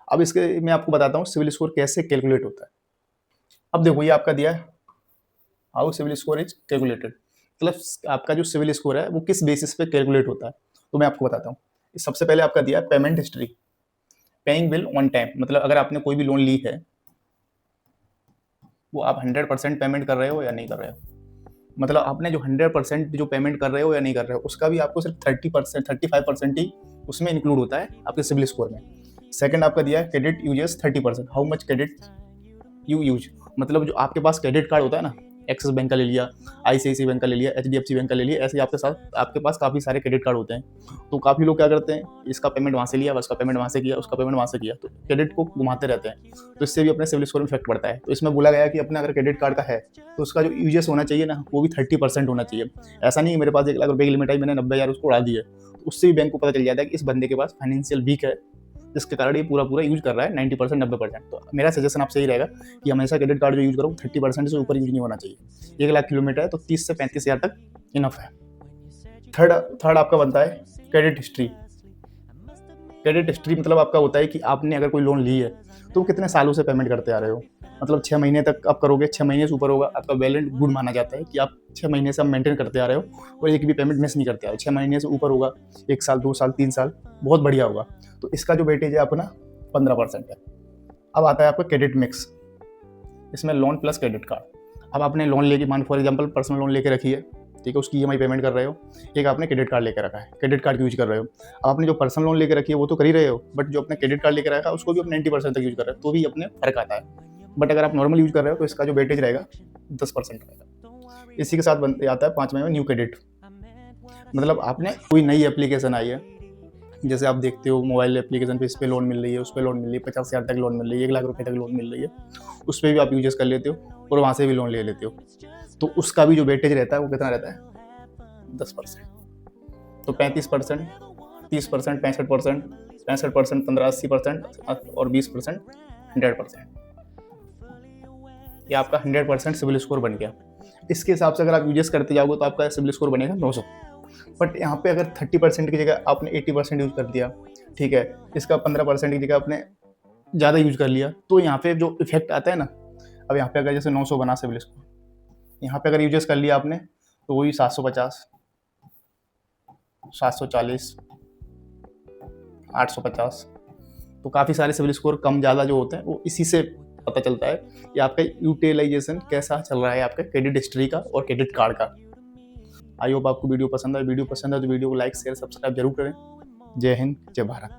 अब इसके मैं आपको बताता हूँ सिविल स्कोर कैसे कैलकुलेट होता है। अब देखो ये आपका दिया है, how CIBIL score is calculated, मतलब आपका जो सिविल स्कोर है वो किस बेसिस पे कैलकुलेट होता है, तो मैं आपको बताता हूँ। सबसे पहले आपका दिया है payment history, paying bill on time, मतलब अगर आपने कोई भी लोन ली है वो आप 100% पेमेंट कर रहे हो या नहीं कर रहे हो, मतलब आपने जो 100% जो पेमेंट कर रहे हो या नहीं कर रहे हो उसका भी आपको सिर्फ 30% 35% ही उसमें इंक्लूड होता है आपके सिविल स्कोर में। सेकंड आपका दिया है credit uses 30%, how much credit you use, मतलब जो आपके पास क्रेडिट कार्ड होता है ना, एक्सिस बैंक का ले लिया, आईसीआईसी बैंक का ले लिया, एचडीएफसी बैंक का ले लिया, ऐसे ही आपके साथ आपके पास काफ़ी सारे क्रेडिट कार्ड होते हैं। तो काफ़ी लोग क्या करते हैं, इसका पेमेंट वहाँ से लिया, उसका पेमेंट वहाँ से किया, उसका पेमेंट वहाँ से किया, तो क्रेडिट को घुमाते रहते हैं, तो इससे भी अपने सिविल स्कोर में इफेक्ट पड़ता है। तो इसमें बोला गया कि अपने अगर क्रेडिट कार्ड का है तो उसका जो यूजेस होना चाहिए ना वो भी 30% होना चाहिए। ऐसा नहीं है मेरे पास 1 लाख रुपए की लिमिट आई, मैंने 90,000 उसको उड़ा दी है, तो उससे भी बैंक को पता चल जाता है कि इस बंदे के पास फाइनेंशियल वीक है, जिसके कारण ये पूरा पूरा यूज कर रहा है 90% 90%। तो मेरा सजेशन आपसे यही रहेगा कि हमेशा क्रेडिट कार्ड जो यूज करो 30% से ऊपर यूज नहीं होना चाहिए। 1 लाख किलोमीटर है तो 30 से 35,000 तक इनफ है। थर्ड थर्ड आपका बनता है क्रेडिट हिस्ट्री। क्रेडिट हिस्ट्री मतलब आपका होता है कि आपने अगर कोई लोन ली है तो कितने सालों से पेमेंट करते आ रहे हो, मतलब 6 महीने तक आप करोगे, 6 महीने से ऊपर होगा आपका वैलिड गुड माना जाता है कि आप 6 महीने से आप मेंटेन करते आ रहे हो और एक भी पेमेंट मिस नहीं करते आ रहे हो। 6 महीने से ऊपर होगा, 1 साल 2 साल 3 साल, बहुत बढ़िया होगा, तो इसका जो वेटेज है अपना 15% है। अब आता है आपका क्रेडिट मिक्स, इसमें लोन प्लस क्रेडिट कार्ड। अब आपने लोन लेके, मान फॉर एग्जांपल पर्सनल लोन लेके रखी है, ठीक है, उसकी ईएमआई पेमेंट कर रहे हो, एक आपने क्रेडिट कार्ड लेके रखा है, क्रेडिट कार्ड यूज कर रहे हो। अब आपने जो पर्सनल लोन लेके रखी है वो तो कर ही रहे हो, बट जो अपने क्रेडिट कार्ड लेके रखा है उसको भी आप 90% तक यूज कर रहे हो, तो भी अपने फर्क आता है। बट अगर आप नॉर्मल यूज कर रहे हो तो इसका जो वेटेज रहेगा 10% रहेगा। इसी के साथ आता है 5वें में न्यू क्रेडिट, मतलब आपने कोई नई एप्लीकेशन आई है, जैसे आप देखते हो मोबाइल एप्लीकेशन पे इस पे लोन मिल रही है, उस पे लोन मिल रही है, 50,000 तक लोन मिल रही है, 1 लाख रुपए तक लोन मिल रही है, उस पर भी आप यूजेस कर लेते हो और वहाँ से भी लोन ले लेते हो, तो उसका भी जो वेटेज रहता है वो कितना रहता है 10%। तो 35%, 30%, 65%, 65%, 15-80% और 20% 100%, ये आपका 100% सिविल स्कोर बन गया। इसके हिसाब से अगर आप यूजेस करते जाओगे तो आपका सिविल स्कोर बनेगा 900। बट यहाँ पे अगर 30% की जगह आपने 80% यूज कर दिया, ठीक है, इसका 15% की जगह आपने ज़्यादा यूज कर लिया, तो यहाँ पे जो इफेक्ट आता है ना, अब यहाँ पे अगर जैसे 900 बना सिविल स्कोर, यहाँ पे अगर यूजेस कर लिया आपने तो वही 750, 740, 850, तो काफ़ी सारे सिविल स्कोर कम ज़्यादा जो होते हैं वो इसी से पता चलता है कि आपका यूटिलाइजेशन कैसा चल रहा है आपका क्रेडिट हिस्ट्री का और क्रेडिट कार्ड का। आई होप आपको वीडियो पसंद है, वीडियो पसंद है तो वीडियो को लाइक शेयर सब्सक्राइब जरूर करें। जय हिंद, जय भारत।